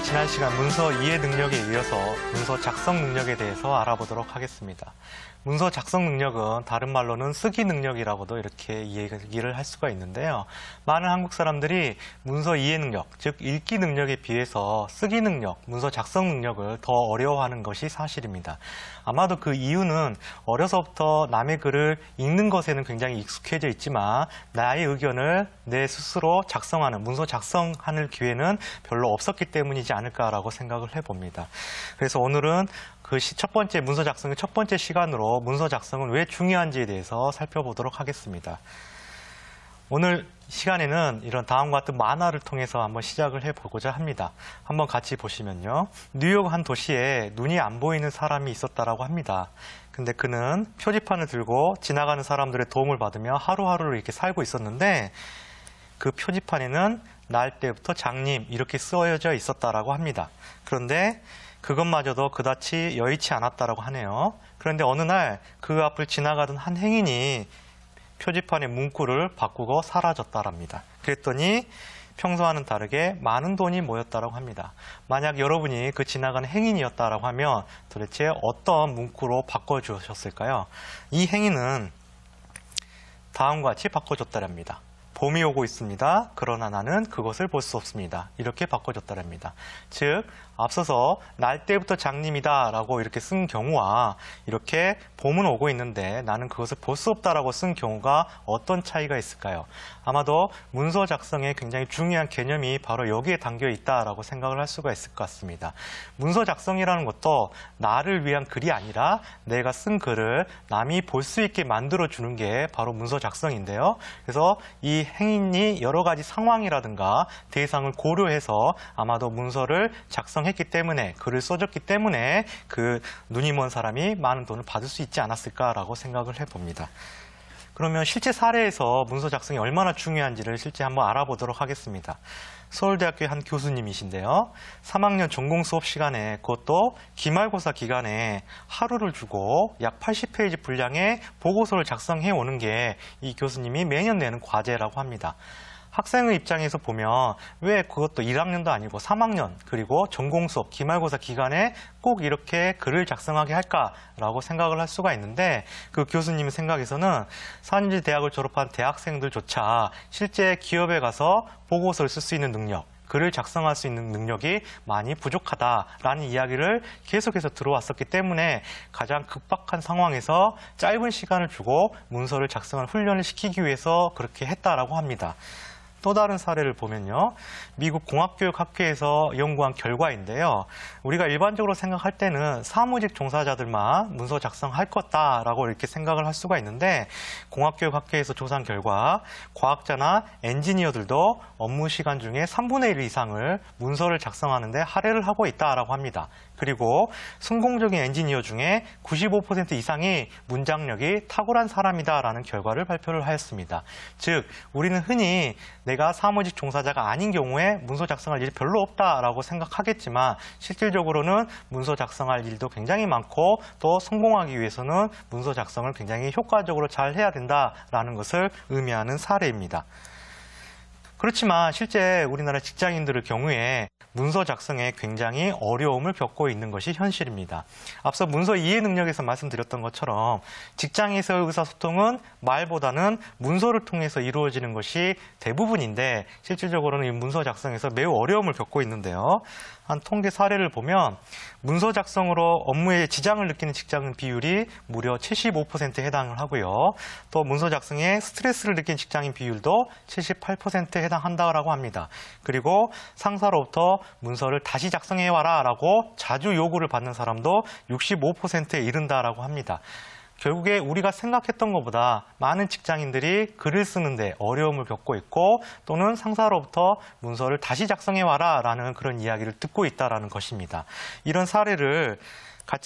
오늘은 지난 시간 문서 이해 능력에 이어서 문서 작성 능력에 대해서 알아보도록 하겠습니다. 문서 작성 능력은 다른 말로는 쓰기 능력이라고도 이렇게 얘기를 할 수가 있는데요. 많은 한국 사람들이 문서 이해 능력, 즉 읽기 능력에 비해서 쓰기 능력, 문서 작성 능력을 더 어려워하는 것이 사실입니다. 아마도 그 이유는 어려서부터 남의 글을 읽는 것에는 굉장히 익숙해져 있지만 나의 의견을 내 스스로 작성하는, 문서 작성하는 기회는 별로 없었기 때문이지 않을까라고 생각을 해봅니다. 그래서 오늘은 그 첫 번째 문서 작성의 첫 번째 시간으로 문서 작성은 왜 중요한지에 대해서 살펴보도록 하겠습니다. 오늘 시간에는 이런 다음과 같은 만화를 통해서 한번 시작을 해보고자 합니다. 한번 같이 보시면요. 뉴욕 한 도시에 눈이 안 보이는 사람이 있었다라고 합니다. 근데 그는 표지판을 들고 지나가는 사람들의 도움을 받으며 하루하루를 이렇게 살고 있었는데 그 표지판에는 날 때부터 장님 이렇게 쓰여져 있었다라고 합니다. 그런데 그것마저도 그다지 여의치 않았다라고 하네요. 그런데 어느 날 그 앞을 지나가던 한 행인이 표지판의 문구를 바꾸고 사라졌다랍니다. 그랬더니 평소와는 다르게 많은 돈이 모였다라고 합니다. 만약 여러분이 그 지나가는 행인이었다라고 하면 도대체 어떤 문구로 바꿔주셨을까요? 이 행인은 다음과 같이 바꿔줬다랍니다. 봄이 오고 있습니다. 그러나 나는 그것을 볼 수 없습니다. 이렇게 바꿔줬다랍니다. 즉 앞서서 날 때부터 장님이다 라고 이렇게 쓴 경우와 이렇게 봄은 오고 있는데 나는 그것을 볼 수 없다라고 쓴 경우가 어떤 차이가 있을까요? 아마도 문서 작성에 굉장히 중요한 개념이 바로 여기에 담겨 있다라고 생각을 할 수가 있을 것 같습니다. 문서 작성이라는 것도 나를 위한 글이 아니라 내가 쓴 글을 남이 볼 수 있게 만들어주는 게 바로 문서 작성인데요. 그래서 이 행인이 여러 가지 상황이라든가 대상을 고려해서 아마도 문서를 작성했기 때문에 글을 써줬기 때문에 그 눈이 먼 사람이 많은 돈을 받을 수 있지 않았을까라고 생각을 해봅니다. 그러면 실제 사례에서 문서 작성이 얼마나 중요한지를 실제 한번 알아보도록 하겠습니다. 서울대학교의 한 교수님이신데요. 3학년 전공 수업 시간에 그것도 기말고사 기간에 하루를 주고 약 80페이지 분량의 보고서를 작성해 오는 게 이 교수님이 매년 내는 과제라고 합니다. 학생의 입장에서 보면 왜 그것도 1학년도 아니고 3학년 그리고 전공 수업 기말고사 기간에 꼭 이렇게 글을 작성하게 할까라고 생각을 할 수가 있는데 그 교수님 생각에서는 산지 대학을 졸업한 대학생들조차 실제 기업에 가서 보고서를 쓸 수 있는 능력, 글을 작성할 수 있는 능력이 많이 부족하다라는 이야기를 계속해서 들어왔었기 때문에 가장 급박한 상황에서 짧은 시간을 주고 문서를 작성하는 훈련을 시키기 위해서 그렇게 했다라고 합니다. 또 다른 사례를 보면요. 미국 공학교육학회에서 연구한 결과인데요. 우리가 일반적으로 생각할 때는 사무직 종사자들만 문서 작성할 거다라고 이렇게 생각을 할 수가 있는데 공학교육학회에서 조사한 결과 과학자나 엔지니어들도 업무 시간 중에 3분의 1 이상을 문서를 작성하는 데 할애를 하고 있다라고 합니다. 그리고 성공적인 엔지니어 중에 95% 이상이 문장력이 탁월한 사람이다라는 결과를 발표를 하였습니다. 즉 우리는 흔히 내가 사무직 종사자가 아닌 경우에 문서 작성할 일이 별로 없다라고 생각하겠지만 실질적으로는 문서 작성할 일도 굉장히 많고 또 성공하기 위해서는 문서 작성을 굉장히 효과적으로 잘 해야 된다라는 것을 의미하는 사례입니다. 그렇지만 실제 우리나라 직장인들의 경우에 문서 작성에 굉장히 어려움을 겪고 있는 것이 현실입니다. 앞서 문서 이해 능력에서 말씀드렸던 것처럼 직장에서의 의사소통은 말보다는 문서를 통해서 이루어지는 것이 대부분인데 실질적으로는 이 문서 작성에서 매우 어려움을 겪고 있는데요. 한 통계 사례를 보면 문서 작성으로 업무에 지장을 느끼는 직장인 비율이 무려 75%에 해당을 하고요. 또 문서 작성에 스트레스를 느끼는 직장인 비율도 78%에 해당한다고 합니다. 그리고 상사로부터 문서를 다시 작성해와라 라고 자주 요구를 받는 사람도 65%에 이른다라고 합니다. 결국에 우리가 생각했던 것보다 많은 직장인들이 글을 쓰는데 어려움을 겪고 있고 또는 상사로부터 문서를 다시 작성해와라 라는 그런 이야기를 듣고 있다는 것입니다. 이런 사례를